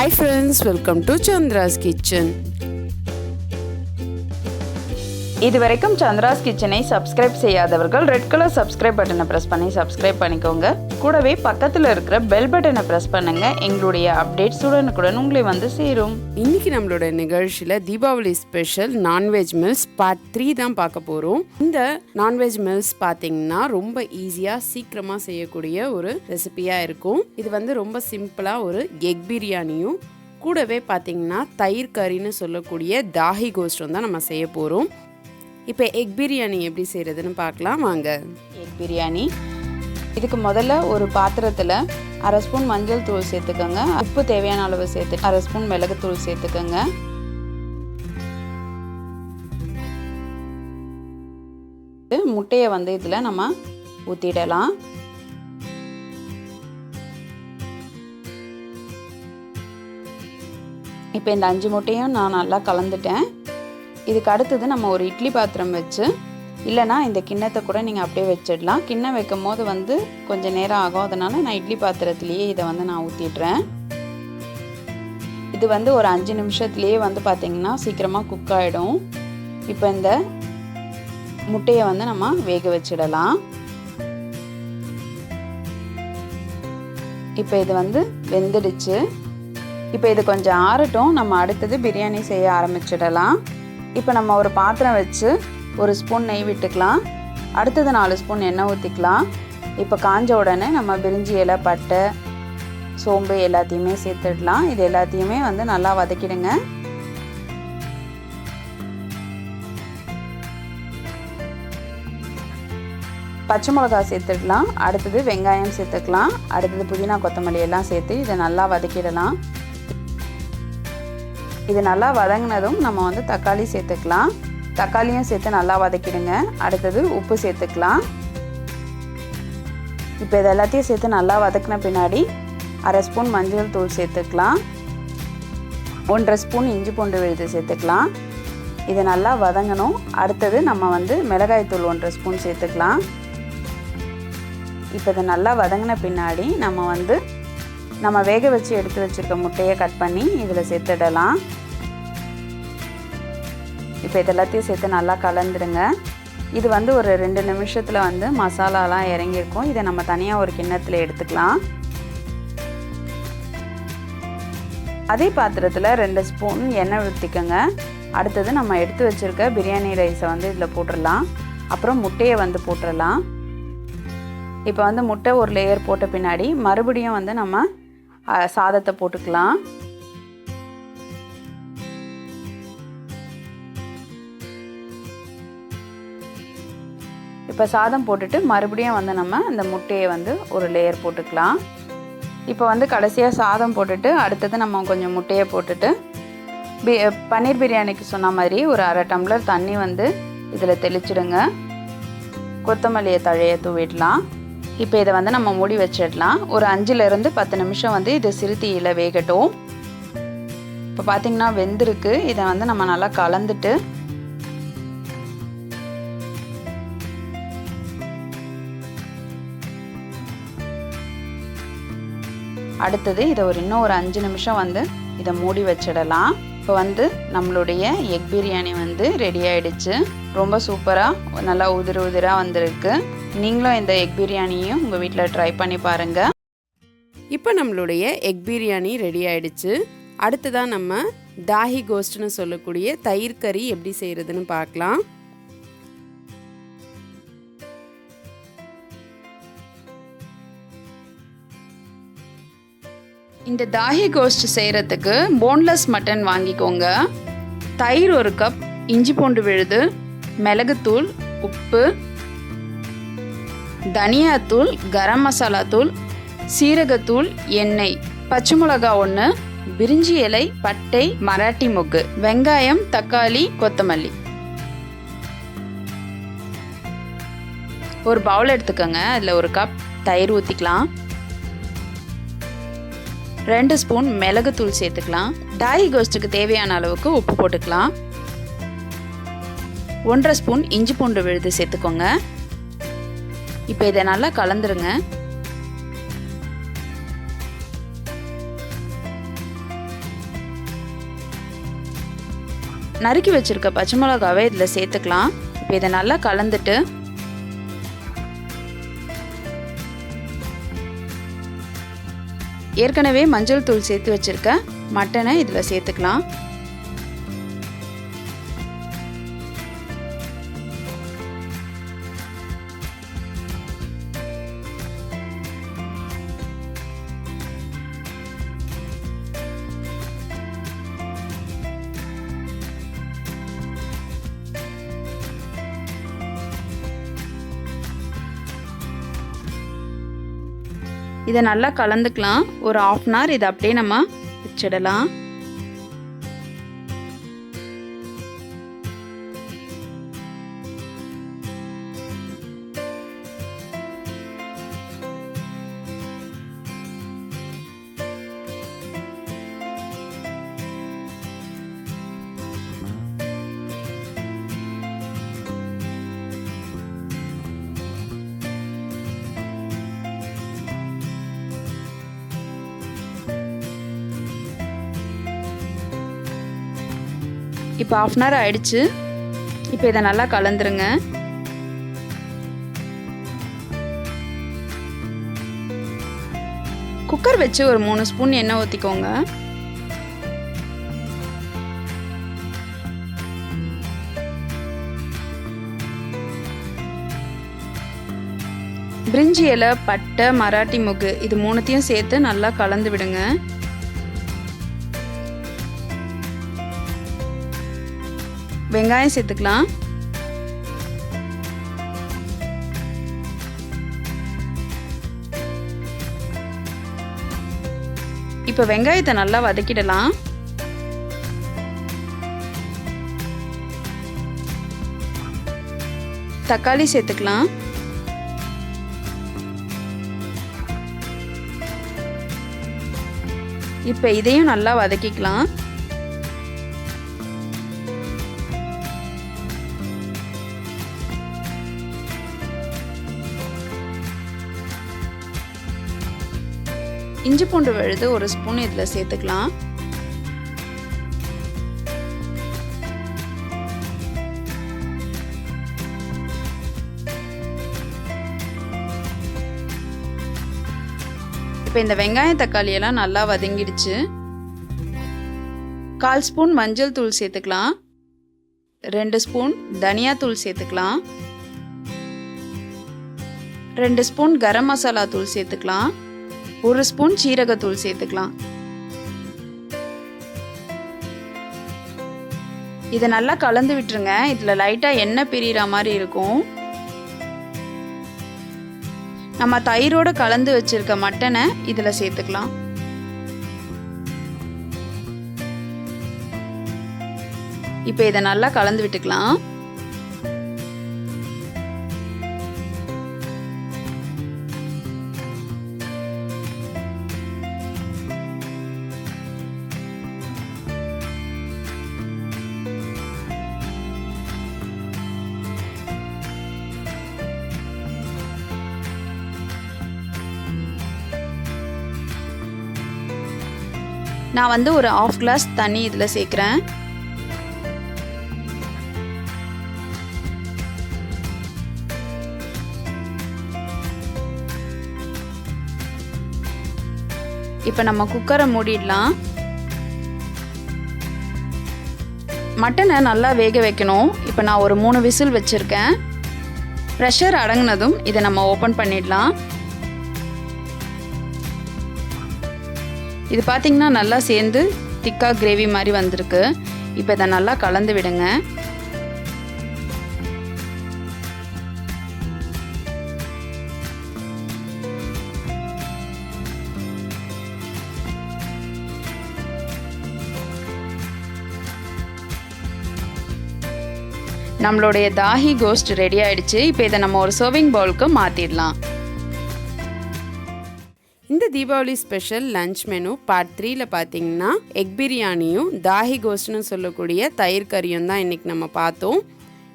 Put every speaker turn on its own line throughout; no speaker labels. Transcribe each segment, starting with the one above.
Hi friends, welcome to Chandra's Kitchen.
இதுவரைக்கும் சந்திராஸ் கிச்சனை subscribe செய்யாதவர்கள் ரெட் கலர் சப்ஸ்கிரைப் பட்டனை பிரஸ் பண்ணி சப்ஸ்கிரைப் பண்ணிக்கோங்க. கூடவே பக்கத்தில் இருக்கிற பெல் பட்டனை பிரஸ் பண்ணுங்க. எங்களுடைய அப்டேட்ஸ் உடனுக்குடன் உங்களை வந்து சேரும்.
இன்னைக்கு நம்மளோட நிகழ்ச்சியில் Deepavali special non veg meals part 3 தான் பார்க்க போகிறோம். இந்த நான்வெஜ் மீல்ஸ் பார்த்தீங்கன்னா ரொம்ப ஈஸியாக சீக்கிரமாக செய்யக்கூடிய ஒரு ரெசிபியாக இருக்கும். இது வந்து ரொம்ப சிம்பிளாக ஒரு எக் பிரியாணியும் கூடவே பார்த்தீங்கன்னா தயிர் கறின்னு சொல்லக்கூடிய தாஹி கோஸ்டும் தான் நம்ம செய்ய போகிறோம். இப்போ எக் பிரியாணி எப்படி செய்கிறதுன்னு பார்க்கலாம் வாங்க.
எக் பிரியாணி இதுக்கு முதல்ல ஒரு பாத்திரத்தில் 1/2 ஸ்பூன் மஞ்சள் தூள் சேர்த்துக்கோங்க. உப்பு தேவையான அளவு சேர்த்து 1/2 ஸ்பூன் மிளகுத்தூள் சேர்த்துக்கோங்க. முட்டையை வந்து இதில் நம்ம ஊற்றிடலாம். இப்போ இந்த 5 முட்டையும் நான் நல்லா கலந்துட்டேன். இதுக்கு அடுத்தது நம்ம ஒரு இட்லி பாத்திரம் வச்சு, இல்லைனா இந்த கிண்ணத்தை கூட நீங்கள் அப்படியே வச்சிடலாம். கிண்ணம் வைக்கும் போது வந்து கொஞ்சம் நேரம் ஆகும், அதனால் நான் இட்லி பாத்திரத்துலேயே இதை வந்து நான் ஊற்றிடுறேன். இது வந்து ஒரு 5 நிமிஷத்துலேயே வந்து பார்த்திங்கன்னா சீக்கிரமாக குக் ஆகிடும். இப்போ இந்த முட்டையை வந்து நம்ம வேக வச்சிடலாம். இப்போ இது வந்து வெந்துடுச்சு. இப்போ இது கொஞ்சம் ஆறட்டும், நம்ம அடுத்தது பிரியாணி செய்ய ஆரம்பிச்சிடலாம். இப்போ நம்ம ஒரு பாத்திரம் வச்சு 1 ஸ்பூன் நெய் விட்டுக்கலாம். அடுத்தது 4 ஸ்பூன் எண்ணெய் ஊற்றிக்கலாம். இப்போ காஞ்ச உடனே நம்ம பிரிஞ்சி இலை, பட்டை, சோம்பு எல்லாத்தையுமே சேர்த்துடலாம். இது எல்லாத்தையுமே வந்து நல்லா வதக்கிடுங்க. பச்சை மிளகா சேர்த்துடலாம். அடுத்தது வெங்காயம் சேர்த்துக்கலாம். அடுத்தது புதினா, கொத்தமல்லி எல்லாம் சேர்த்து இதை நல்லா வதக்கிடலாம். இது நல்லா வதங்கினதும் நம்ம வந்து தக்காளி சேர்த்துக்கலாம். தக்காளியும் சேர்த்து நல்லா வதக்கிடுங்க. அடுத்தது உப்பு சேர்த்துக்கலாம். இப்போ இது எல்லாத்தையும் சேர்த்து நல்லா வதக்கின பின்னாடி 1/2 ஸ்பூன் மஞ்சள் தூள் சேர்த்துக்கலாம். 1/2 ஸ்பூன் இஞ்சி பூண்டு விழுது சேர்த்துக்கலாம். இது நல்லா வதங்கணும். அடுத்தது நம்ம வந்து மிளகாய் தூள் 1/2 ஸ்பூன் சேர்த்துக்கலாம். இப்போ இதை நல்லா வதங்கின பின்னாடி நம்ம வேக வச்சு எடுத்து வச்சுருக்க முட்டையை கட் பண்ணி இதில் சேர்த்துடலாம். இப்போ இதெல்லாத்தையும் சேர்த்து நல்லா கலந்துடுங்க. இது வந்து ஒரு 2 நிமிஷத்தில் வந்து மசாலாலாம் இறங்கியிருக்கும். இதை நம்ம தனியாக ஒரு கிண்ணத்தில் எடுத்துக்கலாம். அதே பாத்திரத்தில் 2 ஸ்பூன் எண்ணெய் ஊற்றிக்கோங்க. அடுத்தது நம்ம எடுத்து வச்சுருக்க பிரியாணி ரைஸை வந்து இதில் போட்டுடலாம். அப்புறம் முட்டையை வந்து போட்டுடலாம். இப்போ வந்து முட்டை ஒரு லேயர் போட்ட பின்னாடி மறுபடியும் வந்து நம்ம சாதத்தை போட்டுக்கலாம். இப்போ சாதம் போட்டுட்டு மறுபடியும் வந்து நம்ம இந்த முட்டையை வந்து ஒரு லேயர் போட்டுக்கலாம். இப்போ வந்து கடைசியாக சாதம் போட்டுட்டு அடுத்தது நம்ம கொஞ்சம் முட்டையை போட்டுட்டு பன்னீர் பிரியாணிக்கு சொன்ன மாதிரி ஒரு 1/2 டம்ளர் தண்ணி வந்து இதில் தெளிச்சிடுங்க. கொத்தமல்லியை தழையை தூவிடலாம். இப்போ இதை வந்து நம்ம மூடி வச்சிடலாம். ஒரு 5லேருந்து 10 நிமிஷம் வந்து இது சிறுதீயில வேகட்டும். இப்போ பார்த்திங்கன்னா வெந்திருக்கு. இதை வந்து நம்ம நல்லா கலந்துட்டு அடுத்தது இதை இன்னும் ஒரு 5 நிமிஷம் வந்து இதை மூடி வச்சிடலாம். இப்போ வந்து நம்மளுடைய எக் பிரியாணி வந்து ரெடி ஆகிடுச்சு. ரொம்ப சூப்பராக நல்லா உதிராக வந்திருக்கு. நீங்களும் இந்த எக் பிரியாணியும் உங்கள் வீட்டில் ட்ரை பண்ணி பாருங்கள்.
இப்போ நம்மளுடைய எக் பிரியாணி ரெடி ஆகிடுச்சு. அடுத்ததான் நம்ம தாஹி கோஸ்ட்னு சொல்லக்கூடிய தயிர் கறி எப்படி செய்கிறதுன்னு பார்க்கலாம்.
இந்த தாஹி கோஸ்ட் செய்கிறதுக்கு போன்லெஸ் மட்டன் வாங்கிக்கோங்க. தயிர் 1 கப், இஞ்சி பூண்டு விழுது, மிளகுத்தூள், உப்பு, தனியாத்தூள், கரம் மசாலா தூள், சீரகத்தூள், எண்ணெய், பச்சை மிளகா 1, பிரிஞ்சி இலை, பட்டை, மராட்டி மொக்கு, வெங்காயம், தக்காளி, கொத்தமல்லி. ஒரு பவுல் எடுத்துக்கோங்க. அதில் 1 கப் தயிர் ஊற்றிக்கலாம். 2 ஸ்பூன் மிளகுத்தூள் சேர்த்துக்கலாம். தாஹி கோஸ்ட்டுக்கு தேவையான அளவுக்கு உப்பு போட்டுக்கலாம். 1/2 ஸ்பூன் இஞ்சி பூண்டு விழுது சேர்த்துக்கோங்க. இப்போ இதை நல்லா கலந்துருங்க. நறுக்கி வச்சுருக்க பச்சை மிளகாவை இதில் சேர்த்துக்கலாம். இப்போ இதை நல்லா கலந்துட்டு ஏற்கனவே மஞ்சள் தூள் சேர்த்து வச்சுருக்க மட்டனை இதில் சேர்த்துக்கலாம். இதை நல்லா கலந்துக்கலாம். ஒரு 1/2 hour இதை அப்படியே நம்ம வச்சிடலாம். இப்போ 1/2 hour ஆயிடுச்சு. இப்போ இதை நல்லா கலந்துருங்க. குக்கர் வச்சு ஒரு 3 ஸ்பூன் எண்ணெய் ஊற்றிக்கோங்க. பிரிஞ்சி இலை, பட்டை, மராட்டி மொக்கு இது 3த்தையும் சேர்த்து நல்லா கலந்து விடுங்க. வெங்காயம் சேர்த்துக்கலாம். இப்போ வெங்காயத்தை நல்லா வதக்கிடலாம். தக்காளி சேர்த்துக்கலாம். இப்போ இதையும் நல்லா வதக்கிக்கலாம். இஞ்சி பூண்டு விழுது 1 ஸ்பூன் இதில் சேர்த்துக்கலாம். இப்போ இந்த வெங்காயம் தக்காளி எல்லாம் நல்லா வதங்கிடுச்சு. 1/4 ஸ்பூன் மஞ்சள் தூள் சேர்த்துக்கலாம். 2 ஸ்பூன் தனியாத்தூள் சேர்த்துக்கலாம். 2 ஸ்பூன் கரம் மசாலா தூள் சேர்த்துக்கலாம். 1 ஸ்பூன் சீரகத்தூள் சேர்த்துக்கலாம். இதை நல்லா கலந்து விட்டுருங்க. இதில் லைட்டாக எண்ணெய் பிரிகிற மாதிரி இருக்கும். நம்ம தயிரோட கலந்து வச்சிருக்க மட்டனை இதில் சேர்த்துக்கலாம். இப்போ இதை நல்லா கலந்து விட்டுக்கலாம். நான் வந்து ஒரு 1/2 glass தண்ணி இதில் சேர்க்குறேன். இப்போ நம்ம குக்கரை மூடிடலாம். மட்டனை நல்லா வேக வைக்கணும். இப்போ நான் ஒரு 3 விசில் வச்சுருக்கேன். ப்ரெஷர் அடங்கினதும் இதை நம்ம ஓப்பன் பண்ணிடலாம். இது பார்த்திங்கன்னா நல்லா சேர்ந்து திக்காக கிரேவி மாதிரி வந்திருக்கு. இப்போ இதை நல்லா கலந்து விடுங்க. நம்மளுடைய தாஹி கோஸ்ட் ரெடி ஆயிடுச்சு. இப்போ இதை நம்ம ஒரு சர்விங் பவுலுக்கு மாற்றிடலாம்.
இந்த Deepavali special lunch menu part 3ல பார்த்தீங்கன்னா எக் பிரியாணியும் தாஹி கோஸ்ட்னு சொல்லக்கூடிய தயிர் கறியும் தான் இன்றைக்கி நம்ம பார்த்தோம்.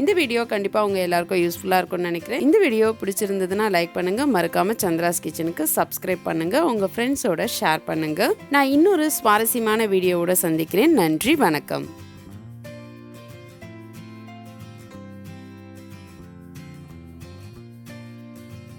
இந்த வீடியோ கண்டிப்பாக உங்கள் எல்லாருக்கும் யூஸ்ஃபுல்லாக இருக்கும்னு நினைக்கிறேன். இந்த வீடியோ பிடிச்சிருந்ததுன்னா லைக் பண்ணுங்கள். மறக்காமல் சந்திராஸ் கிச்சனுக்கு சப்ஸ்கிரைப் பண்ணுங்கள். உங்கள் ஃப்ரெண்ட்ஸோட ஷேர் பண்ணுங்கள். நான் இன்னொரு சுவாரஸ்யமான வீடியோவோட சந்திக்கிறேன். நன்றி, வணக்கம்.